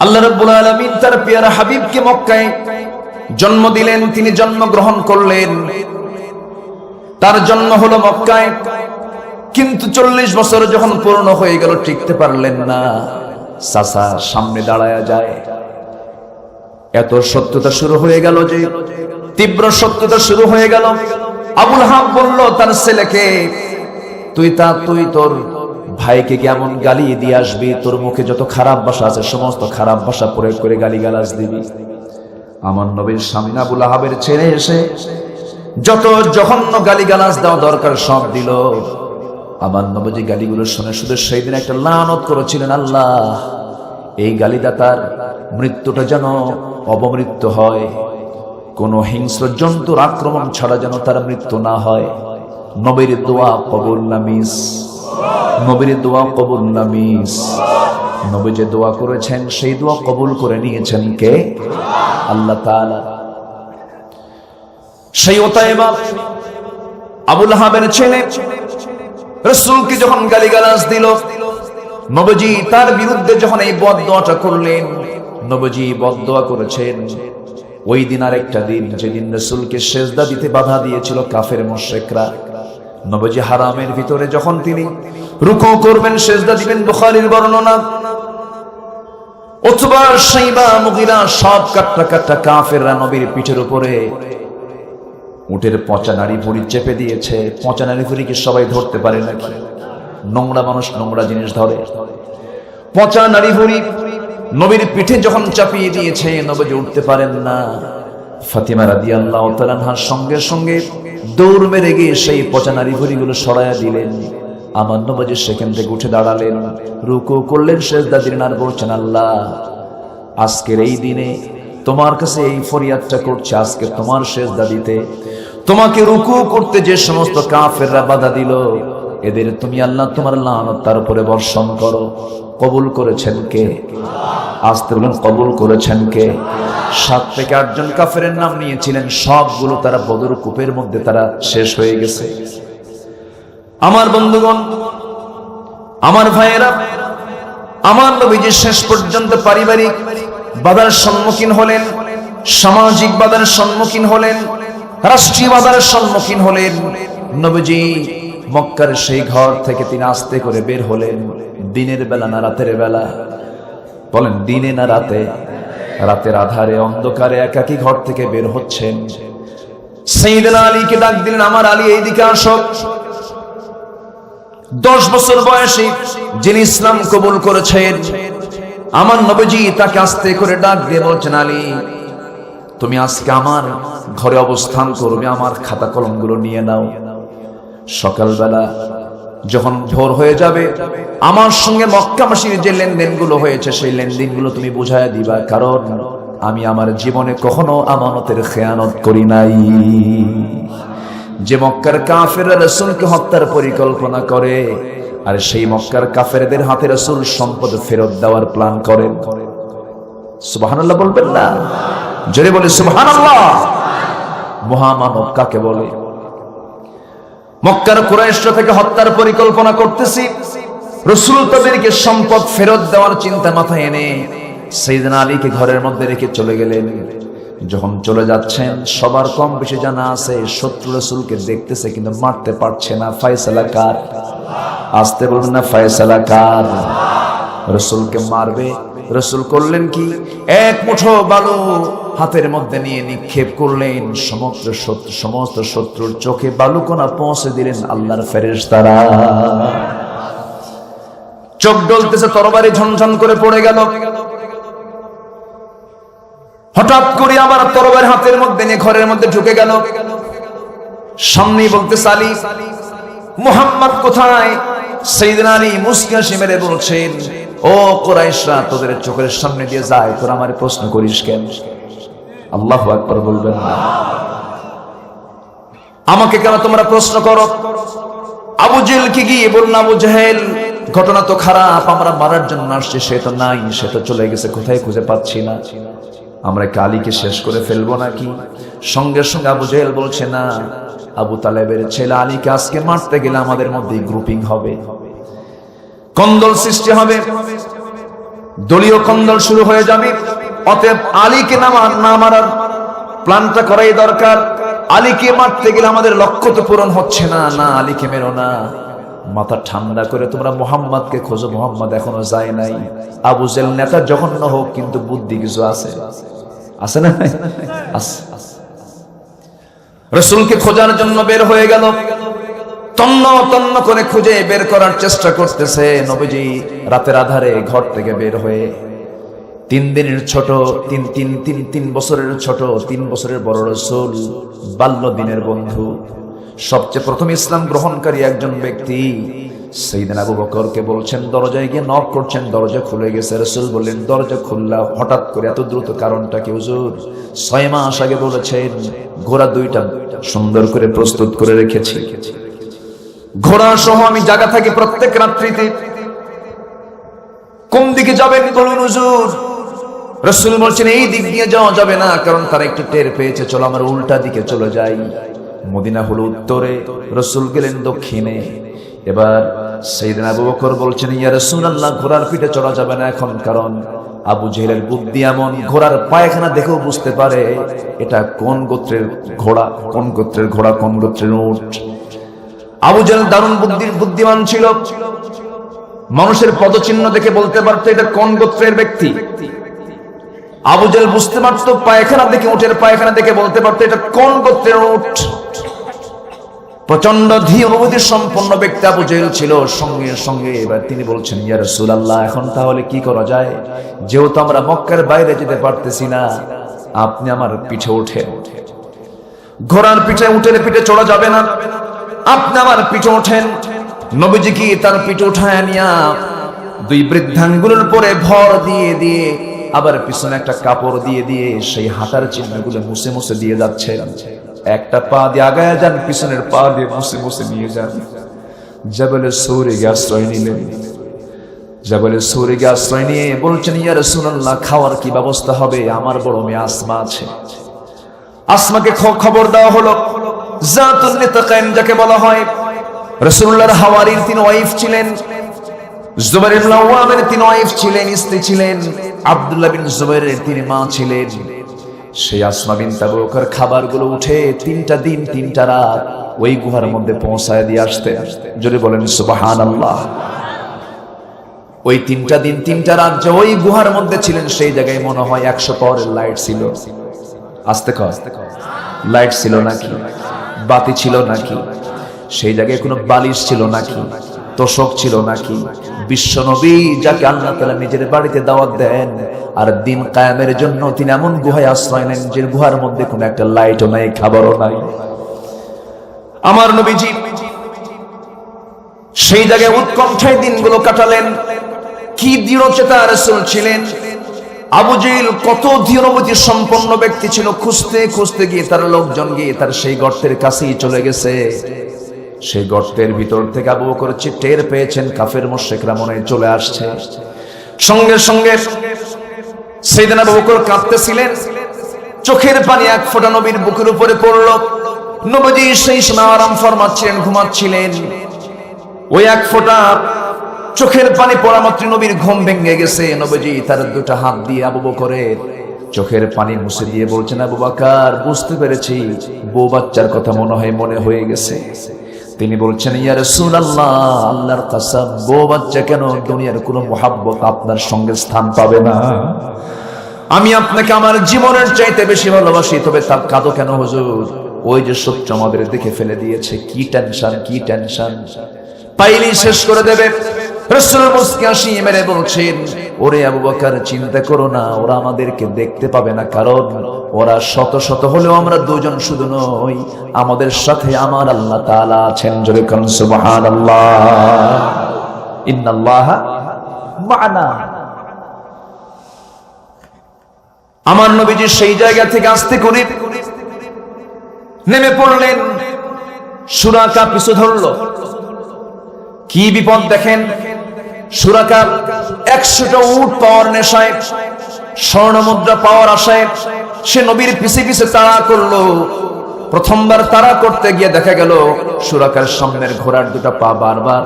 আল্লাহ রাব্বুল আলামিন তার প্রিয় হাবিবকে মক্কায় জন্ম দিলেন, তিনি জন্মগ্রহণ করলেন, তার জন্ম হলো মক্কায়। কিন্তু 40 বছর যখন পূর্ণ হয়ে গেল টিকতে পারলেন না। চাচা সামনে দাঁড়ায়া যায়, এত সত্যতা শুরু হয়ে গেল যে তীব্র সত্যতা শুরু হয়ে গেল। আবুল হাব বলল তার ছেলেকে, তুই তোর ভাইকে কেমন গালি দিয়ে আসবি, তোর মুখে যত খারাপ ভাষা আছে সমস্ত খারাপ ভাষা প্রয়োগ করে গালিগালাজ দিবি। আমার নবীর সামনে আবুল হাবের ছেলে এসে যত জঘন্য গালিগালাজ দেওয়া দরকার সব দিল। আমার নবী গালিগুলো শুনে শুধু সেই দিন একটা লানত করেছিলেন, আল্লাহ এই গালিদাতার মৃত্যুটা যেন অবমৃত্যু হয়, কোন হিংস্র জন্তুর আক্রমণ ছাড়া যেন তার মৃত্যু না হয়। নবীর দোয়া কবুল না মিস, নবীর দোয়া কবুল না মিস। নবী যে দোয়া করেছেন সেই দোয়া কবুল করে নিয়েছেন কে? আল্লাহ তাআলা। সেই ওতাইবা আবুল হাবের ছেলে রাসূলকে যখন গালিগালাজ দিল, নবীজি তার বিরুদ্ধে যখন এই বদদোয়াটা করলেন, নবীজি বদদোয়া করেছেন। ওই দিন আরেকটা দিন, যেদিন রাসূলকে সিজদা দিতে বাধা দিয়েছিল কাফের মুশরিকরা, নবীজি হারামের ভিতরে যখন তিনি রুকু করবেন, সিজদা দিবেন, বুখারীর বর্ণনা, উতবা, শাইবা, মুগীরা সব কাট্টা কাফেররা নবীর পিঠের উপরে উটের পচা নাড়ি ভুঁড়ি চেপে দিয়েছে। পচা নাড়ি ভুঁড়ি কি সবাই ধরতে পারে নাকি? নোংরা মানুষ নোংরা জিনিস ধরে। পচা নাড়ি ভুঁড়ি নবীর পিঠে যখন চাপিয়ে দিয়েছে, নবী উঠতে পারেন না। ফাতিমা রাদিয়াল্লাহু তাআলা আনহার সঙ্গে সঙ্গে দৌড় মেরে গিয়ে সেই পচা নাড়ি ভুঁড়িগুলো সরাইয়া দিলেন। আমার নবী সেখান থেকে উঠে দাঁড়ালেন, রুকু করলেন, সিজদা দিলেন, আর বলছেন, আল্লাহ আজকের এই দিনে তোমার কাছে এই ফরিয়াদটা করছে, আজকে তোমার সিজদা দিতে, তোমাকে রুকু করতে যে সমস্ত কাফেররা বাধা দিল, এদের তুমি আল্লাহ তোমার লানত তার উপরে বর্ষণ করো। কবুল করেছেন কে? আস্তে বলেন, কবুল করেছেন কে? 7 থেকে 8 জন কাফেরের নাম নিয়েছিলেন, সবগুলো তারা বদর কূপের মধ্যে তারা শেষ হয়ে গেছে। আমার বন্ধুগণ, আমার ভাইয়েরা, আমার নবীজি শেষ পর্যন্ত পারিবারিক বাধার সম্মুখীন হলেন, সামাজিক বাধার সম্মুখীন হলেন, রাষ্ট্রীয় বাধার সম্মুখীন হলেন। নবীজি মক্কার সেই ঘর থেকে তিনি আস্তে করে বের হলেন। দিনের বেলা না রাতের বেলা? বলেন, দিনে না রাতে? রাতের আধারে অন্ধকারে একাকী ঘর থেকে বের হচ্ছেন। সাইয়েদনা আলীকে ডাক দিলেন, আমার আলী এইদিকে আসো। 10 বছর বয়সী যিনি ইসলাম কবুল করেছেন, আমার নবীজি তাকে আস্তে করে ডাক দিয়ে বলছেন, আলী তুমি আজকে আমার ঘরে অবস্থান করবে, আমার খাতা কলমগুলো নিয়ে নাও। সকালবেলা যখন ভোর হয়ে যাবে, আমার সঙ্গে মক্কাবাসীর যে লেনদেনগুলো হয়েছে সেই লেনদেনগুলো তুমি বুঝাইয়া দিবা, কারণ আমি আমার জীবনে কখনো আমানতের খেয়ানত করি নাই। যে মক্কার কাফেররা রাসূলকে হত্যার পরিকল্পনা করে, আর সেই মক্কার কাফেরদের হাতে রাসূল সম্পদ ফেরত দেওয়ার প্ল্যান করেন। সুবহানাল্লাহ বলবেন না? জোরে বলে সুবহানাল্লাহ। মহামানব কাকে বলে? মক্কার কুরাইশরা থেকে হত্যার পরিকল্পনা করতেছি, রাসূল তাদেরকে সম্পদ ফেরত দেওয়ার চিন্তা মাথায় এনে সাইয়েদনা আলীকে ঘরের মধ্যে রেখে চলে গেলেন। যখন চলে যাচ্ছেন, সবার কম বেশি জানা আছে শত্রু রাসূলকে দেখতেছে কিন্তু মারতে পারছে না। ফয়সালা কার? আসতে বলুন না, ফয়সালা কার? রাসূলকে মারবে। রাসূল করলেন কি? এক মুঠো বালু হাতের মধ্যে নিয়ে নিক্ষেপ করলেন, সমস্ত শত্রুর চোখে বালুকণা পৌঁছে দিলেন আল্লাহর ফেরেশতারা। চোখ ডলতেছে, তরবারি ঝনঝন করে পড়ে গেল। হঠাৎ করে আবার তরবারি হাতের মধ্যে নিয়ে ঘরের মধ্যে ঢুকে গেল। সামনেই বলতেছে, আলী মুহাম্মদ কোথায়? সাইয়েদনা আলী মুস্কি হাসি মেরে বলছেন, ও কুরাইশরা, তোদের চোখের সামনে দিয়ে যায়, তোরা আমারে প্রশ্ন করিস কেন? আল্লাহু আকবার বলবেন না? আমাকে কেন তোমরা প্রশ্ন করো? আবু জেহেলকে গিয়ে বলল, আবু জেহেল, ঘটনা তো খারাপ, আমরা মারার জন্য আসছি, সে তো নাই, সে তো চলে গেছে, কোথায় খুঁজে পাচ্ছি না, আমরা কালীকে শেষ করে ফেলবো নাকি? সঙ্গে সঙ্গে আবু জেহেল বলছে, না, আবু তালেবের ছেলে আলীকে আজকে মারতে গেলে আমাদের মধ্যে গ্রুপিং হবে, কন্দল সৃষ্টি হবে। দলীয় কন্দল শুরু হয়ে যাবে। অতএব আলীকে না মারার প্ল্যানটা করাই দরকার। আলীকে মারতে গেলে আমাদের লক্ষ্য তো পূরণ হচ্ছে না, না আলীকে মেরো না, মাথা ঠান্ডা করে তোমরা মুহাম্মাদকে খোঁজো, মুহাম্মাদ এখনো যায় নাই। আবু জেল নেতা জঘন্য হোক, কিন্তু বুদ্ধি কিছু আছে, আছে না? রাসূলকে খোঁজার জন্য বের হয়ে গেল, তন্ন তন্ন করে খুঁজে বের করার চেষ্টা করতেছে। নবীজি রাতের আধারে ঘর থেকে বের হয়ে 3 দিনের ছোট, 3 বছরের ছোট, 3 বছরের বড় রাসূল, বাল্য দিনের বন্ধু, সবচেয়ে প্রথম ইসলাম গ্রহণকারী একজন ব্যক্তি সাইয়েদনা আবু বকরকে বলছেন, দরজায় গিয়ে নক করছেন, দরজা খুলে গেছে। রাসূল বললেন, দরজা খুললা হঠাৎ করে এত দ্রুত, কারণটা কি হুজুর? 6 মাস আগে বলেছেন ঘোড়া 2টা সুন্দর করে প্রস্তুত করে রেখেছি, ঘোড়া সহ আমি জায়গা থাকি প্রত্যেক রাত্রিতে। কোন দিকে যাবেন বলুন হুজুর? রাসূল বলছেন, এই দিক দিয়ে যাওয়া যাবে না, কারণ তারা একটু টের পেয়েছে, চলো আমরা উল্টা দিকে চলে যাই। মদিনা হলো উত্তরে, রাসূল গেলেন দক্ষিণে। এবার সাইয়েদনা আবু বকর বলছেন, ইয়া রাসূলুল্লাহ, ঘোড়ার পিঠে চড়া যাবে না এখন, কারণ আবু জেহেলের বুদ্ধি এমন, ঘোড়ার পায়খানা দেখেও বুঝতে পারে এটা কোন গোত্রের ঘোড়া, কোন গোত্রের ঘোড়া, কোন গোত্রের উট। আবু জেহেল দারুণ বুদ্ধিমান ছিল, মানুষের পদচিহ্ন দেখে বলতে পারতো এটা কোন গোত্রের ব্যক্তি। আবু জেহেল বুঝতে পারতো পায়খানা দেখে, উটের পায়খানা দেখে বলতে পারতো এটা কোন গোত্রের উট। প্রচন্ড ধী অনুভূতি সম্পন্ন ব্যক্তি আবু জেহেল ছিল। সঙ্গে সঙ্গে এবার তিনি বলছেন, ইয়া রাসূলুল্লাহ, এখন তাহলে কি করা যায়? যেহেতু আমরা মক্কার বাইরে যেতে পারতেছি না, আপনি আমার পিঠে ওঠেন। ঘোড়ার পিঠে, উটের পিঠে চড়া যাবে না, আপনি আমার পিঠে ওঠেন। নবীজি কি তার পিঠে উঠায় নিয়া 2 বৃদ্ধাঙ্গুলের পরে ভর দিয়ে দিয়ে, আবার পিছনে একটা কাপড় দিয়ে দিয়ে সেই হাঁটার চিহ্নগুলো মুছে মুছে দিয়ে যাচ্ছে। একটা পা দিয়ে আগায় যান, পিছনের পা দিয়ে মুছে মুছে নিয়ে যান। জাবালে সৌরে আশ্রয় নিলেন। জাবালে সৌরে আশ্রয় নিয়ে বলছেন, ইয়া রাসূলুল্লাহ, খাওয়ার কি ব্যবস্থা হবে? আমার বড় মেয়ে আসমা আছে। আসমাকে খবর দেওয়া হলো। জাতুন নিতাকাইন যাকে বলা হয়, রাসূলুল্লাহর হাওয়ারির 3 ওয়াইফ ছিলেন। জুবাইর ইবনে আওয়ামের 3 ওয়াইফ ছিলেন, স্ত্রী ছিলেন। আব্দুল্লাহ বিন জুবাইরের 3 মা ছিলেন। সেই আসমা বিনত আবু বকর খাবারগুলো উঠে 3টা দিন 3টা রাত ওই গুহার মধ্যে পৌঁছায় দিয়ে আসতে। জোরে বলেন সুবহানাল্লাহ। ওই 3টা দিন 3টা রাত যে ওই গুহার মধ্যে ছিলেন, সেই জায়গায় মনে হয় 100 পাওয়ারের লাইট ছিল। আস্তে কর, লাইট ছিল নাকি? বাতি ছিল নাকি? সেই জায়গায় কোনো বালিশ ছিল নাকি? তোষক ছিল নাকি? বিশ্ব নবী যাকে আল্লাহ তাআলা নিজের বাড়িতে দাওয়াত দেন আর দিন কায়েমের জন্য তিনি এমন গুহায় আশ্রয় নেন যে গুহার মধ্যে কোনো একটা লাইটও নাই, খাবারও নাই। আমার নবীজি সেই জায়গায় উৎকণ্ঠায় দিনগুলো কাটালেন। কি দৃঢ়চেতা রাসূল ছিলেন! আবু জেহেল কত দৃঢ়বুদ্ধি সম্পন্ন ব্যক্তি ছিল, খুঁজতে খুঁজতে গিয়ে তার লোকজন গিয়ে তার সেই গর্তের কাছেই চলে গেছে। সেই গর্তের ভিতর থেকে আবু বকর টের পেয়েছেন কাফের মুশরিকরা মনে চলে আসছে। সঙ্গে সঙ্গে সাইয়েদনা আবু বকর কাঁদতেছিলেন, চোখের পানি 1 ফোঁটা নবীর বুকের উপরে পড়ল। নবীজি সেই সময় আরাম ফরমাচ্ছিলেন, ঘুমাচ্ছিলেন। ওই 1 ফোঁটা চোখের পানি পড়া মাত্র নবীর ঘুম ভেঙে গেছে। নবীজি তার 2টা হাত দিয়ে আবু বকরের চোখের পানি মুছে দিয়ে বলছেন, আবু বকর, বুঝতে পেরেছি বউ বাচ্চার কথা মনে হয়ে গেছে। তিনি বলছেন, ইয়া রাসূলুল্লাহ, আল্লাহর কসম, বউ বাচ্চা কেন, দুনিয়ার কোনো মহব্বত আপনার সঙ্গে স্থান পাবে না। আমি আপনাকে আমার জীবনের চাইতে বেশি ভালোবাসি, তবে তার কাঁদো কেন হুজুর? ওই যে সত্য আমাদের দেখে ফেলে দিয়েছে, কি টেনশন, কি টেনশন, পাইলেই শেষ করে দেবে। রাসূল মুস্কি হাসি মেরে বলছেন, ওরে আবু বকর, চিন্তা করো না, ওরা আমাদেরকে দেখতে পাবে না, কারণ ওরা শত শত হলেও আমরা 2 জন শুধু নই, আমাদের সাথে আমার আল্লাহ তাআলা আছেন। জোরে কোন সুবহানাল্লাহ। ইন্নাল্লাহা মা'না। আমার নবীজি সেই জায়গা থেকে আস্তে করে নেমে পড়লেন। সুরাকা পিছু ধরল। কি বিপদ দেখেন! সুরাকা 100টা উট পাওয়ার নেশায়, স্বর্ণ মুদ্রা পাওয়ার আশায় সে নবীর পিছে পিছে তাড়া করলো। প্রথমবার তাড়া করতে গিয়ে দেখা গেল সুরাকার সামনের ঘোড়ার 2টা পা বারবার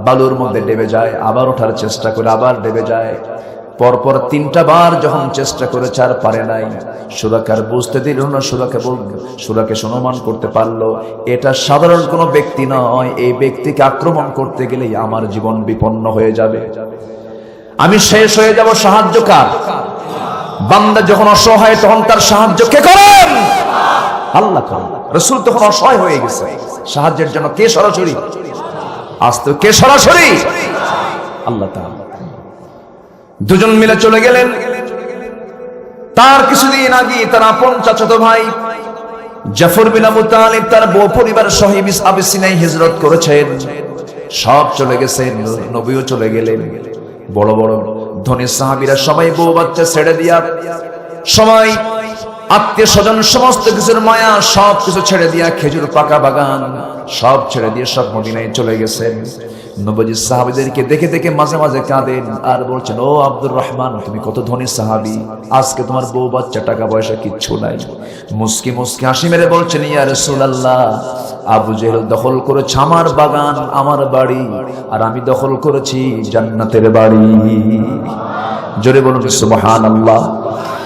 বালুর মধ্যে ডেবে যায়, আবার ওঠার চেষ্টা করে আবার ডেবে যায়। পরপর 3টা বার যখন চেষ্টা করেছে আর পারে নাই, সুরাকার বুঝতে দিল না, সুরাকে অনুমান করতে পারলো এটা সাধারণ কোনো ব্যক্তি নয়, এই ব্যক্তিকে আক্রমণ করতে গেলেই আমার জীবন বিপন্ন হয়ে যাবে, আমি শেষ হয়ে যাব। সাহায্য কার? বান্দা যখন অসহায় তখন তার সাহায্য কে করেন? আল্লাহ করেন। রাসূল তখন অসহায় হয়ে গেছে, সাহায্যের জন্য কে সরাসরি আসতো? কে সরাসরি? আল্লাহ তাআলা। দুজন মিলে চলে গেলেন। তার কিছুদিন আগে তার আপন চাচাতো ভাই জাফর বিন আবু তালিব তার বউ পরিবার সহ আবিসিনায় হিজরত করেছেন। সব চলে গেছেন, নবীও চলে গেলেন। বড় বড় ধনী সাহাবীরা সবাই বউ বাচ্চা ছেড়ে দিয়া, সবাই আত্মীয় স্বজন সমস্ত কিছুর মায়া সব কিছু ছেড়ে দিয়া, খেজুর পাকা বাগান সব ছেড়ে দিয়ে সব মদিনায় চলে গেছেন। নবী সাহাবীদেরকে দেখে দেখে মাঝে মাঝে কাঁদেন আর বলছেন, ও আব্দুর রহমান, তুমি কত ধনী সাহাবী, আজকে তোমার বউ বাচ্চা টাকা পয়সা কিচ্ছু নাই। মুস্কি মুস্কি হাসি মেরে বলছেন, ইয়া রাসূলুল্লাহ, আবু জেহেল দখল করেছে আমার বাগান, আমার বাড়ি, আর আমি দখল করেছি জান্নাতের বাড়ি। জোরে বলুন সুবহানাল্লাহ।